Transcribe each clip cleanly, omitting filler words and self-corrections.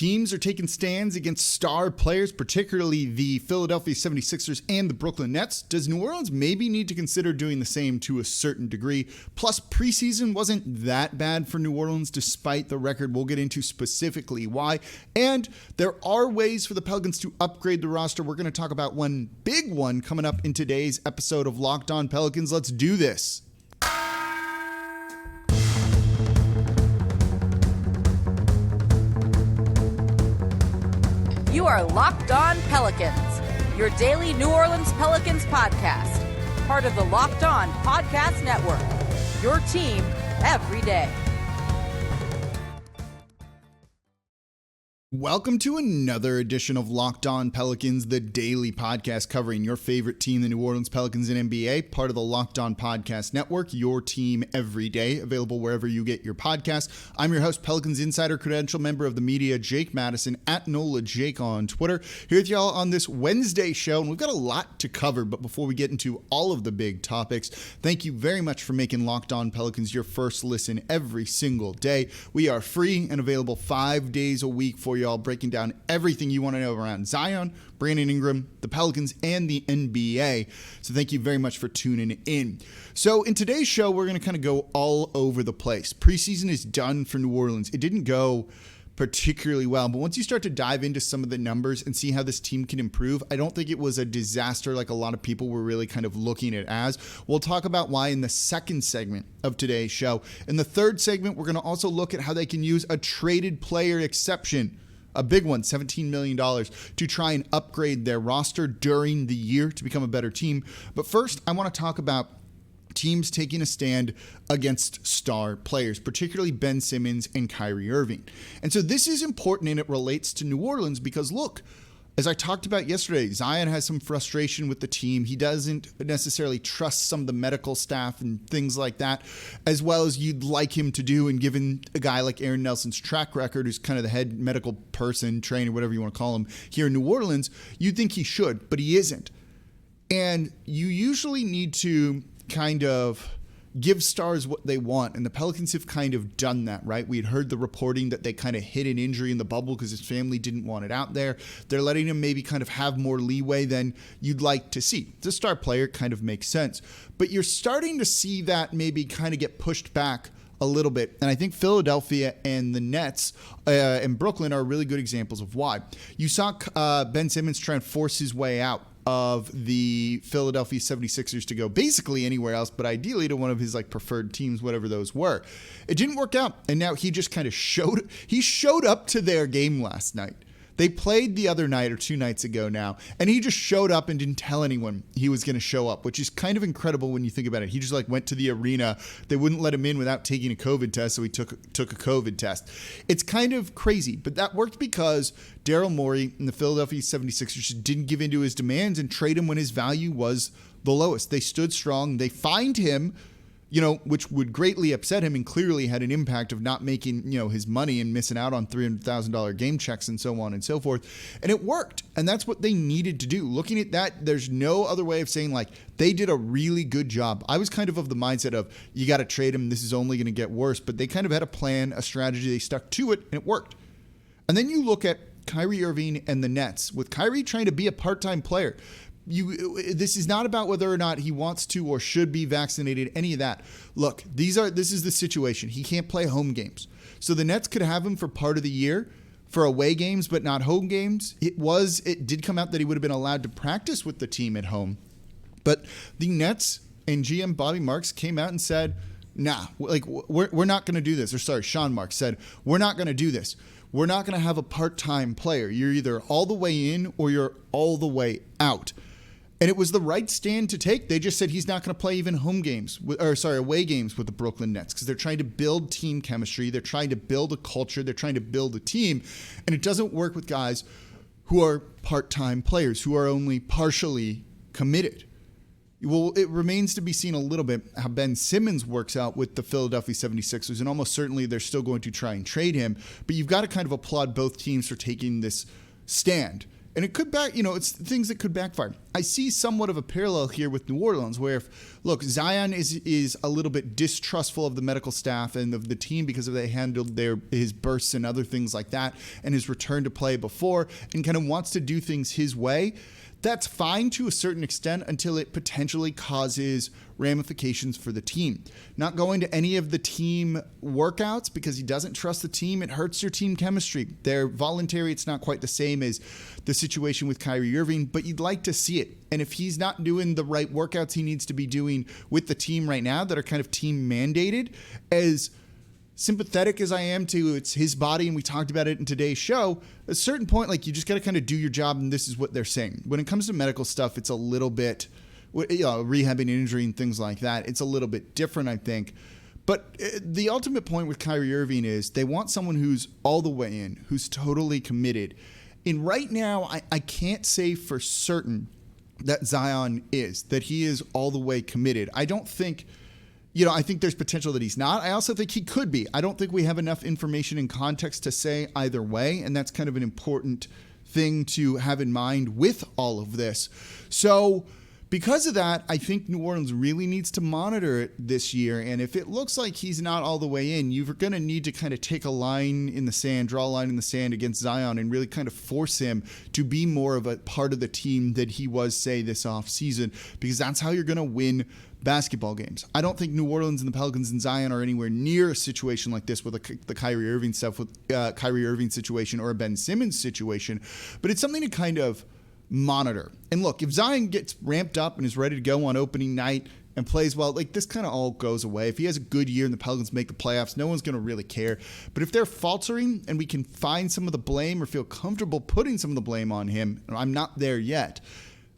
Teams are taking stands against star players, particularly the Philadelphia 76ers and the Brooklyn Nets. Does New Orleans maybe need to consider doing the same to a certain degree? Plus, preseason wasn't that bad for New Orleans despite the record. We'll get into specifically why. And there are ways for the Pelicans to upgrade the roster. We're going to talk about one big one coming up in today's episode of Locked On Pelicans. Let's do this. You are Locked On Pelicans, your daily New Orleans Pelicans podcast, part of the Locked On Podcast Network, your team every day. Welcome to another edition of Locked On Pelicans, the daily podcast covering your favorite team, the New Orleans Pelicans and NBA, part of the Locked On Podcast Network, your team every day, available wherever you get your podcasts. I'm your host, Pelicans Insider Credential member of the media, Jake Madison, at NOLA Jake on Twitter. Here with y'all on this Wednesday show, and we've got a lot to cover, but before we get into all of the big topics, thank you very much for making Locked On Pelicans your first listen every single day. We are free and available 5 days a week for y'all, breaking down everything you want to know around Zion, Brandon Ingram, the Pelicans, and the NBA. So thank you very much for tuning in. So in today's show, we're going to kind of go all over the place. Preseason is done for New Orleans. It didn't go particularly well, but once you start to dive into some of the numbers and see how this team can improve, I don't think it was a disaster like a lot of people were really kind of looking at it as. We'll talk about why in the second segment of today's show. In the third segment, we're going to also look at how they can use a traded player exception, a big one, $17 million, to try and upgrade their roster during the year to become a better team. But first, I want to talk about teams taking a stand against star players, particularly Ben Simmons and Kyrie Irving. And so this is important, and it relates to New Orleans because, look, as I talked about yesterday, Zion has some frustration with the team. He doesn't necessarily trust some of the medical staff and things like that, as well as you'd like him to do. And given a guy like Aaron Nelson's track record, who's kind of the head medical person, trainer, whatever you want to call him, here in New Orleans, you'd think he should, but he isn't. And you usually need to kind of give stars what they want, and the Pelicans have kind of done that, right? We had heard the reporting that they kind of hid an injury in the bubble because his family didn't want it out there. They're letting him maybe kind of have more leeway than you'd like to see. The star player kind of makes sense, but you're starting to see that maybe kind of get pushed back a little bit, and I think Philadelphia and the Nets and Brooklyn are really good examples of why. You saw Ben Simmons try and force his way out of the Philadelphia 76ers to go basically anywhere else, but ideally to one of his preferred teams, whatever those were. It didn't work out, and now he just kind of showed up to their game last night. They played the other night or 2 nights ago now, and he just showed up and didn't tell anyone he was going to show up, which is kind of incredible when you think about it. He just went to the arena. They wouldn't let him in without taking a COVID test, so he took a COVID test. It's kind of crazy, but that worked because Daryl Morey and the Philadelphia 76ers didn't give in to his demands and trade him when his value was the lowest. They stood strong. They fined him, which would greatly upset him and clearly had an impact of not making, his money and missing out on $300,000 game checks and so on and so forth. And it worked. And that's what they needed to do. Looking at that, there's no other way of saying they did a really good job. I was kind of the mindset of you got to trade him. This is only going to get worse. But they kind of had a plan, a strategy. They stuck to it and it worked. And then you look at Kyrie Irving and the Nets, with Kyrie trying to be a part-time player. This is not about whether or not he wants to or should be vaccinated, any of that. Look, this is the situation. He can't play home games. So the Nets could have him for part of the year for away games, but not home games. It did come out that he would have been allowed to practice with the team at home. But the Nets and GM Bobby Marks came out and said, nah, we're not going to do this. Or sorry, Sean Marks said, we're not going to do this. We're not going to have a part-time player. You're either all the way in or you're all the way out. And it was the right stand to take. They just said he's not going to play even away games with the Brooklyn Nets because they're trying to build team chemistry. They're trying to build a culture. They're trying to build a team. And it doesn't work with guys who are part-time players, who are only partially committed. Well, it remains to be seen a little bit how Ben Simmons works out with the Philadelphia 76ers, and almost certainly they're still going to try and trade him. But you've got to kind of applaud both teams for taking this stand And it could it's things that could backfire. I see somewhat of a parallel here with New Orleans where, Zion is a little bit distrustful of the medical staff and of the team because of they handled his bursts and other things like that and his return to play before and kind of wants to do things his way. That's fine to a certain extent until it potentially causes ramifications for the team. Not going to any of the team workouts because he doesn't trust the team. It hurts your team chemistry. They're voluntary. It's not quite the same as the situation with Kyrie Irving, but you'd like to see it. And if he's not doing the right workouts he needs to be doing with the team right now that are kind of team mandated, as sympathetic as I am to it's his body, and we talked about it in today's show, at a certain point, you just got to kind of do your job, and this is what they're saying. When it comes to medical stuff, it's a little bit, rehabbing an injury and things like that, it's a little bit different, I think. But the ultimate point with Kyrie Irving is they want someone who's all the way in, who's totally committed. And right now, I can't say for certain that Zion is, that he is all the way committed. I don't think... I think there's potential that he's not. I also think he could be. I don't think we have enough information and context to say either way, and that's kind of an important thing to have in mind with all of this. So because of that, I think New Orleans really needs to monitor it this year, and if it looks like he's not all the way in, you're going to need to kind of take a line in the sand, draw a line in the sand against Zion and really kind of force him to be more of a part of the team that he was, say, this offseason, because that's how you're going to win basketball games. I don't think New Orleans and the Pelicans and Zion are anywhere near a situation like this with the Kyrie Irving stuff, with Kyrie Irving situation or a Ben Simmons situation, but it's something to kind of monitor. And look, if Zion gets ramped up and is ready to go on opening night and plays well, this kind of all goes away. If he has a good year and the Pelicans make the playoffs, no one's going to really care. But if they're faltering and we can find some of the blame or feel comfortable putting some of the blame on him, and I'm not there yet,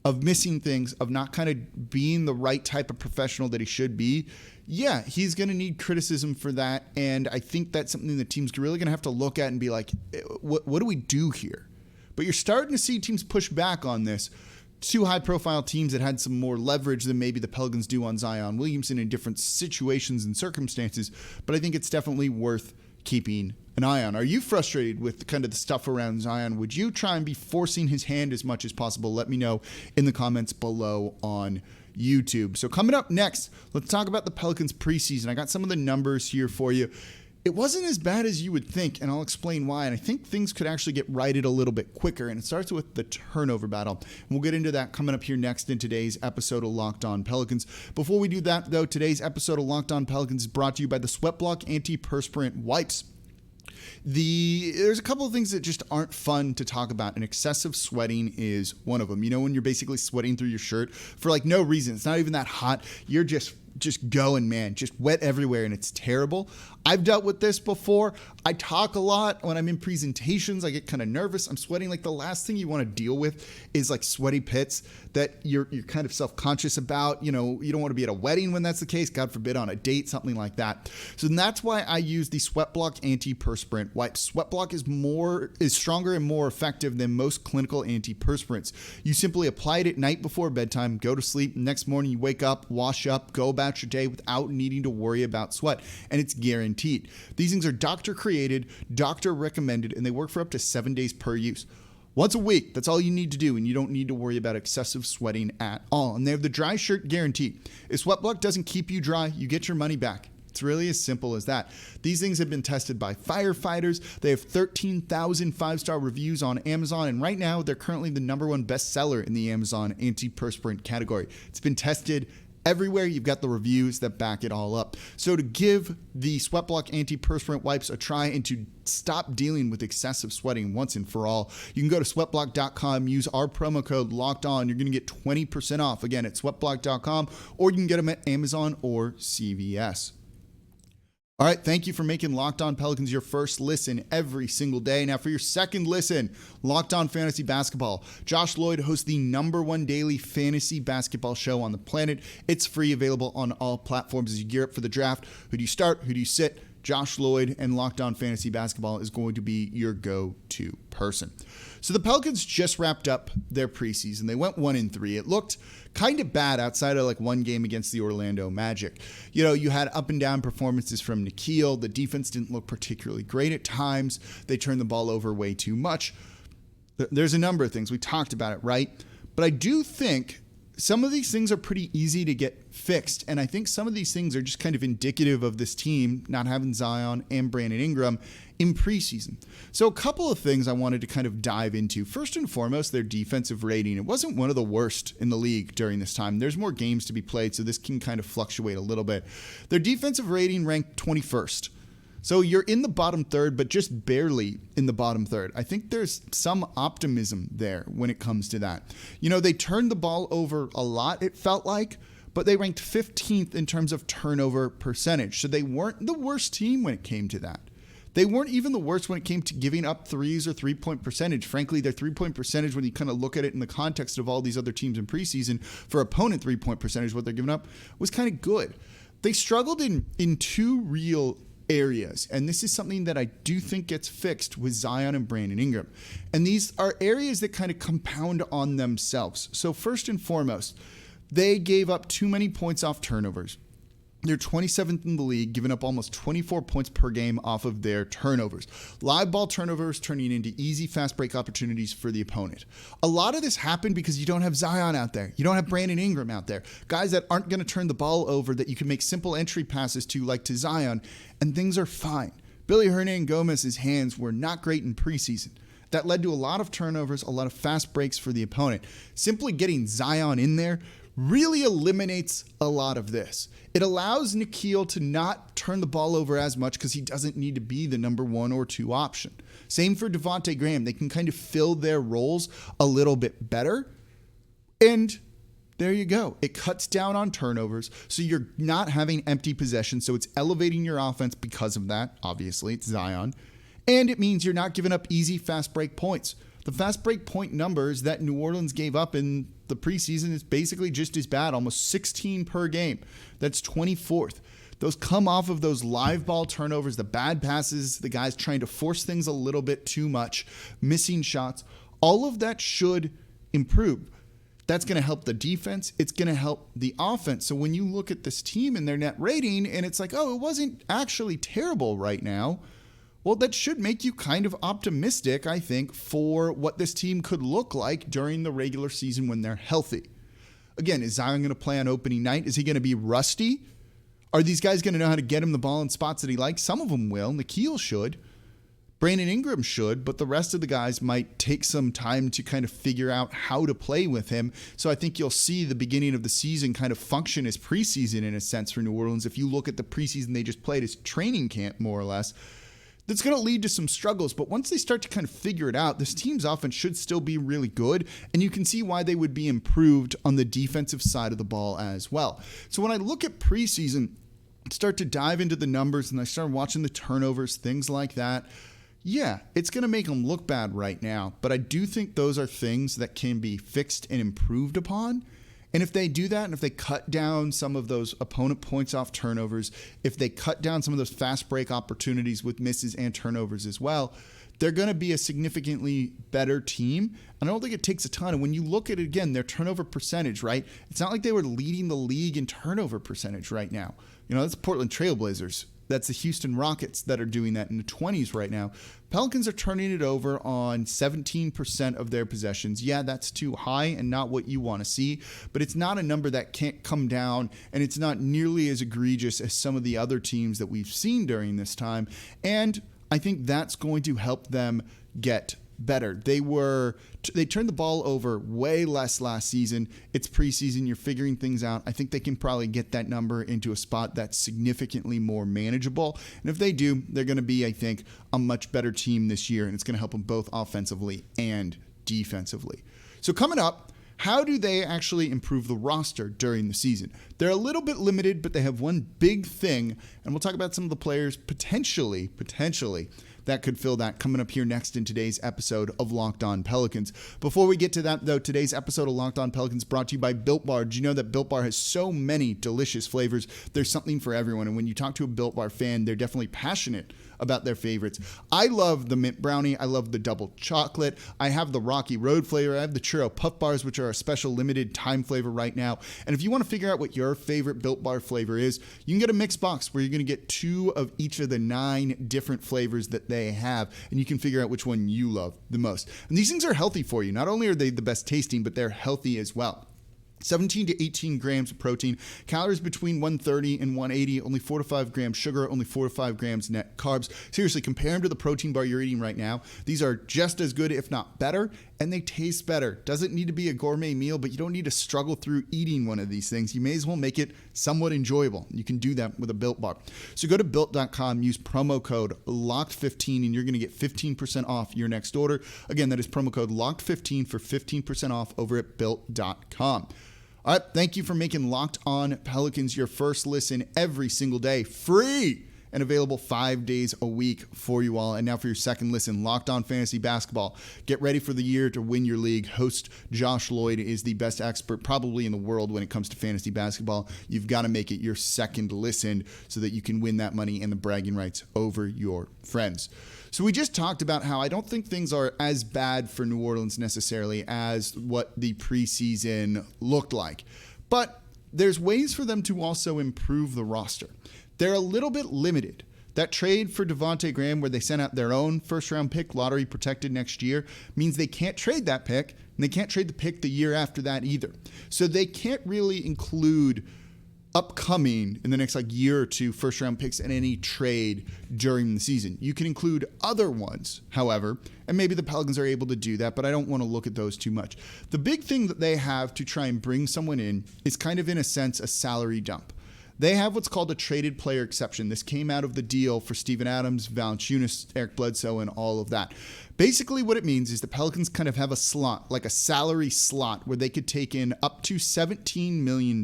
of missing things, of not kind of being the right type of professional that he should be, yeah, he's going to need criticism for that. And I think that's something the team's really going to have to look at and be like, what do we do here? But you're starting to see teams push back on this. Two high-profile teams that had some more leverage than maybe the Pelicans do on Zion Williamson in different situations and circumstances. But I think it's definitely worth keeping an eye on. Are you frustrated with kind of the stuff around Zion? Would you try and be forcing his hand as much as possible? Let me know in the comments below on YouTube. So coming up next, let's talk about the Pelicans preseason. I got some of the numbers here for you. It wasn't as bad as you would think, and I'll explain why. And I think things could actually get righted a little bit quicker, and it starts with the turnover battle. And we'll get into that coming up here next in today's episode of Locked On Pelicans. Before we do that, though, today's episode of Locked On Pelicans is brought to you by the SweatBlock Antiperspirant Wipes. There's a couple of things that just aren't fun to talk about, and excessive sweating is one of them. When you're basically sweating through your shirt for no reason. It's not even that hot. You're just going, man, just wet everywhere, and it's terrible. I've dealt with this before. I talk a lot when I'm in presentations. I get kind of nervous. I'm sweating. The last thing you want to deal with is sweaty pits that you're kind of self-conscious about. You don't want to be at a wedding when that's the case. God forbid on a date, something like that. So that's why I use the SweatBlock Antiperspirant Wipes. SweatBlock is stronger and more effective than most clinical antiperspirants. You simply apply it at night before bedtime, go to sleep. Next morning you wake up, wash up, go about your day without needing to worry about sweat, and it's guaranteed. These things are doctor created, doctor recommended, and they work for up to 7 days per use. Once a week, that's all you need to do, and you don't need to worry about excessive sweating at all. And they have the dry shirt guarantee. If SweatBlock doesn't keep you dry, you get your money back. It's really as simple as that. These things have been tested by firefighters. They have 13,000 five-star reviews on Amazon, and right now they're currently the #1 bestseller in the Amazon antiperspirant category. It's been tested everywhere. You've got the reviews that back it all up. So to give the SweatBlock Antiperspirant Wipes a try and to stop dealing with excessive sweating once and for all, you can go to sweatblock.com, use our promo code LOCKEDON. You're going to get 20% off. Again, at sweatblock.com, or you can get them at Amazon or CVS. All right, thank you for making Locked On Pelicans your first listen every single day. Now for your second listen, Locked On Fantasy Basketball. Josh Lloyd hosts the #1 daily fantasy basketball show on the planet. It's free, available on all platforms as you gear up for the draft. Who do you start? Who do you sit? Josh Lloyd and Locked On Fantasy Basketball is going to be your go-to person. So the Pelicans just wrapped up their preseason. They went 1-3. It looked kind of bad outside of one game against the Orlando Magic. You had up and down performances from Nikhil. The defense didn't look particularly great at times. They turned the ball over way too much. There's a number of things. We talked about it, right? But I do think some of these things are pretty easy to get fixed. And I think some of these things are just kind of indicative of this team not having Zion and Brandon Ingram in preseason. So a couple of things I wanted to kind of dive into. First and foremost, their defensive rating. It wasn't one of the worst in the league during this time. There's more games to be played, so this can kind of fluctuate a little bit. Their defensive rating ranked 21st. So you're in the bottom third, but just barely in the bottom third. I think there's some optimism there when it comes to that. You know, they turned the ball over a lot, it felt like, but they ranked 15th in terms of turnover percentage. So they weren't the worst team when it came to that. They weren't even the worst when it came to giving up threes or three-point percentage. Frankly, their three-point percentage, when you kind of look at it in the context of all these other teams in preseason, for opponent three-point percentage, what they're giving up, was kind of good. They struggled in two real areas, and this is something that I do think gets fixed with Zion and Brandon Ingram. And these are areas that kind of compound on themselves. So first and foremost, they gave up too many points off turnovers. They're 27th in the league, giving up almost 24 points per game off of their turnovers. Live ball turnovers turning into easy fast break opportunities for the opponent. A lot of this happened because you don't have Zion out there. You don't have Brandon Ingram out there. Guys that aren't going to turn the ball over that you can make simple entry passes to, like to Zion, and things are fine. Billy Hernangomez's hands were not great in preseason. That led to a lot of turnovers, a lot of fast breaks for the opponent. Simply getting Zion in there really eliminates a lot of this. It allows Nickeil to not turn the ball over as much because he doesn't need to be the number 1 or 2 option. Same for Devontae Graham. They can kind of fill their roles a little bit better. And there you go. It cuts down on turnovers, so you're not having empty possessions, so it's elevating your offense because of that. Obviously, it's Zion. And it means you're not giving up easy fast break points. The fast break point numbers that New Orleans gave up in the preseason is basically just as bad, almost 16 per game. That's 24th. Those come off of those live ball turnovers, the bad passes, the guys trying to force things a little bit too much, missing shots. All of that should improve. That's going to help the defense. It's going to help the offense. So when you look at this team and their net rating, and it's like, oh, it wasn't actually terrible right now. Well, that should make you kind of optimistic, I think, for what this team could look like during the regular season when they're healthy. Again, is Zion going to play on opening night? Is he going to be rusty? Are these guys going to know how to get him the ball in spots that he likes? Some of them will. Nickeil should. Brandon Ingram should, but the rest of the guys might take some time to kind of figure out how to play with him. So I think you'll see the beginning of the season kind of function as preseason in a sense for New Orleans. If you look at the preseason they just played as training camp, more or less, that's going to lead to some struggles, but once they start to kind of figure it out, this team's offense should still be really good, and you can see why they would be improved on the defensive side of the ball as well. So when I look at preseason, start to dive into the numbers, and I start watching the turnovers, things like that, yeah, it's going to make them look bad right now, but I do think those are things that can be fixed and improved upon. And if they do that, and if they cut down some of those opponent points off turnovers, if they cut down some of those fast break opportunities with misses and turnovers as well, they're going to be a significantly better team. And I don't think it takes a ton. And when you look at it again, their turnover percentage, right? It's not like they were leading the league in turnover percentage right now. You know, that's the Portland Trailblazers. That's the Houston Rockets that are doing that in the 20s right now. Pelicans are turning it over on 17% of their possessions. Yeah, that's too high and not what you want to see, but it's not a number that can't come down, and it's not nearly as egregious as some of the other teams that we've seen during this time. And I think that's going to help them get better. They turned the ball over way less last season. It's preseason. You're figuring things out. I think they can probably get that number into a spot that's significantly more manageable. And if they do, they're going to be, I think, a much better team this year, and it's going to help them both offensively and defensively. So coming up, how do they actually improve the roster during the season? They're a little bit limited, but they have one big thing, and we'll talk about some of the players potentially that could fill that coming up here next in today's episode of Locked On Pelicans. Before we get to that, though, today's episode of Locked On Pelicans brought to you by Built Bar. Did you know that Built Bar has so many delicious flavors? There's something for everyone, and when you talk to a Built Bar fan, they're definitely passionate about their favorites. I love the mint brownie. I love the double chocolate. I have the Rocky Road flavor. I have the churro puff bars, which are a special limited time flavor right now. And if you want to figure out what your favorite Built Bar flavor is, you can get a mixed box where you're going to get 2 of each of the 9 different flavors that they have, and you can figure out which one you love the most. And these things are healthy for you. Not only are they the best tasting, but they're healthy as well. 17 to 18 grams of protein, calories between 130 and 180, only 4 to 5 grams sugar, only 4 to 5 grams net carbs. Seriously, compare them to the protein bar you're eating right now. These are just as good, if not better, and they taste better. Doesn't need to be a gourmet meal, but you don't need to struggle through eating one of these things. You may as well make it somewhat enjoyable. You can do that with a Built Bar. So go to Built.com, use promo code LOCKED15, and you're going to get 15% off your next order. Again, that is promo code LOCKED15 for 15% off over at Built.com. All right, thank you for making Locked On Pelicans your first listen every single day, free and available 5 days a week for you all. And now for your second listen, Locked On Fantasy Basketball. Get ready for the year to win your league. Host Josh Lloyd is the best expert probably in the world when it comes to fantasy basketball. You've got to make it your second listen so that you can win that money and the bragging rights over your friends. So we just talked about how I don't think things are as bad for New Orleans necessarily as what the preseason looked like. But there's ways for them to also improve the roster. They're a little bit limited. That trade for Devontae Graham, where they sent out their own first-round pick, lottery protected next year, means they can't trade that pick, and they can't trade the pick the year after that either. So they can't really include upcoming in the next year or two first-round picks in any trade during the season. You can include other ones, however, and maybe the Pelicans are able to do that, but I don't want to look at those too much. The big thing that they have to try and bring someone in is kind of, in a sense, a salary dump. They have what's called a traded player exception. This came out of the deal for Steven Adams, Valanciunas, Eric Bledsoe, and all of that. Basically, what it means is the Pelicans kind of have a slot, like a salary slot, where they could take in up to $17 million.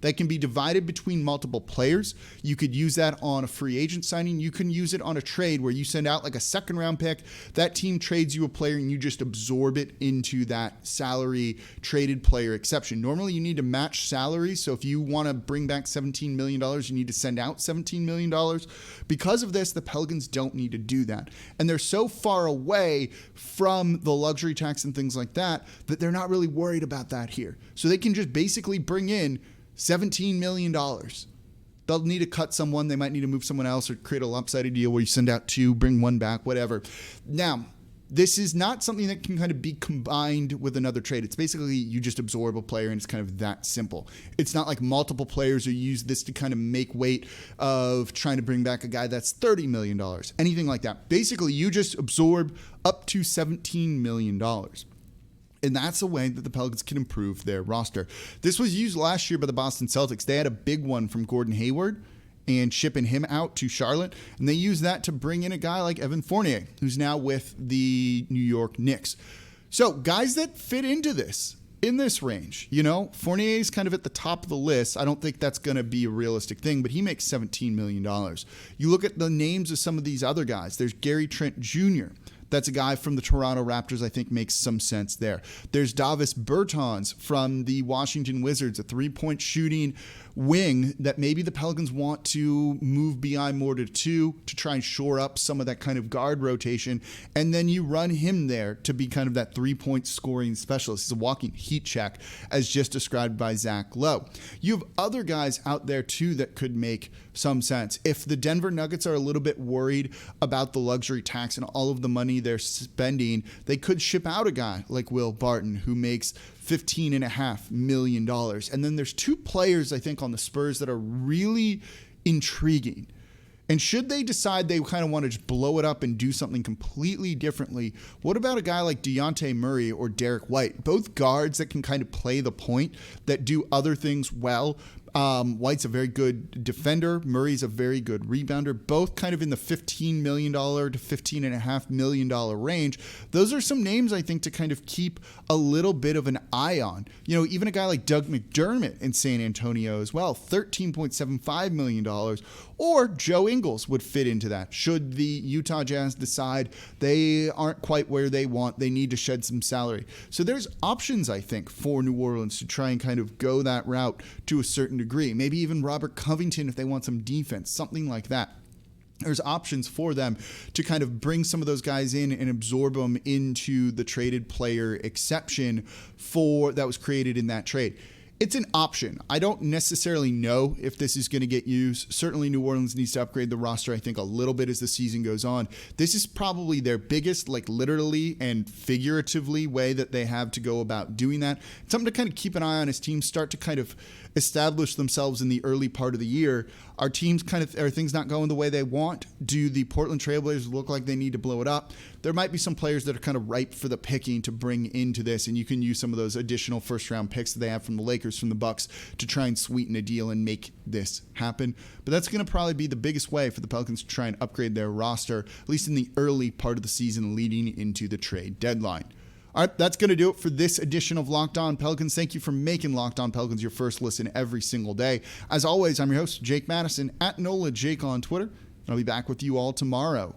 That can be divided between multiple players. You could use that on a free agent signing. You can use it on a trade where you send out like a second-round pick. That team trades you a player, and you just absorb it into that salary traded player exception. Normally, you need to match salaries. So if you want to bring back $17 million, you need to send out $17 million. Because of this, the Pelicans don't need to do that. And they're so far away from the luxury tax and things like that that they're not really worried about that here. So they can just basically bring in $17 million. They'll need to cut someone. They might need to move someone else or create a lopsided deal where you send out 2, bring 1 back, whatever. Now, this is not something that can kind of be combined with another trade. It's basically you just absorb a player, and it's kind of that simple. It's not like multiple players or use this to kind of make weight of trying to bring back a guy that's $30 million, anything like that. Basically, you just absorb up to $17 million. And that's a way that the Pelicans can improve their roster. This was used last year by the Boston Celtics. They had a big one from Gordon Hayward and shipping him out to Charlotte. And they used that to bring in a guy like Evan Fournier, who's now with the New York Knicks. So guys that fit into this, in this range, Fournier is kind of at the top of the list. I don't think that's going to be a realistic thing, but he makes $17 million. You look at the names of some of these other guys. There's Gary Trent Jr., that's a guy from the Toronto Raptors, I think makes some sense there. There's Davis Bertans from the Washington Wizards, a three-point shooting wing that maybe the Pelicans want to move beyond more to 2 to try and shore up some of that kind of guard rotation. And then you run him there to be kind of that three-point scoring specialist. He's a walking heat check, as just described by Zach Lowe. You have other guys out there, too, that could make some sense. If the Denver Nuggets are a little bit worried about the luxury tax and all of the money they're spending, they could ship out a guy like Will Barton, who makes $15.5 million. And then there's 2 players, I think, on the Spurs that are really intriguing. And should they decide they kind of want to just blow it up and do something completely differently, what about a guy like Dejounte Murray or Derek White? Both guards that can kind of play the point, that do other things well. White's a very good defender. Murray's a very good rebounder. Both kind of in the $15 million to $15.5 million range. Those are some names, I think, to kind of keep a little bit of an eye on. Even a guy like Doug McDermott in San Antonio as well, $13.75 million. Or Joe Ingles would fit into that. Should the Utah Jazz decide they aren't quite where they want, they need to shed some salary. So there's options, I think, for New Orleans to try and kind of go that route to a certain degree. Maybe even Robert Covington if they want some defense, something like that. there's options for them to kind of bring some of those guys in and absorb them into the traded player exception that was created in that trade. It's an option. I don't necessarily know if this is going to get used. Certainly New Orleans needs to upgrade the roster, I think, a little bit as the season goes on. This is probably their biggest, like literally and figuratively, way that they have to go about doing that. It's something to kind of keep an eye on as teams start to kind of establish themselves in the early part of the year. Are things not going the way they want? Do the Portland Trailblazers look like they need to blow it up? There might be some players that are kind of ripe for the picking to bring into this, and you can use some of those additional first-round picks that they have from the Lakers, from the Bucks, to try and sweeten a deal and make this happen. But that's going to probably be the biggest way for the Pelicans to try and upgrade their roster, at least in the early part of the season leading into the trade deadline. All right, that's going to do it for this edition of Locked On Pelicans. Thank you for making Locked On Pelicans your first listen every single day. As always, I'm your host, Jake Madison, at NOLA Jake on Twitter, and I'll be back with you all tomorrow.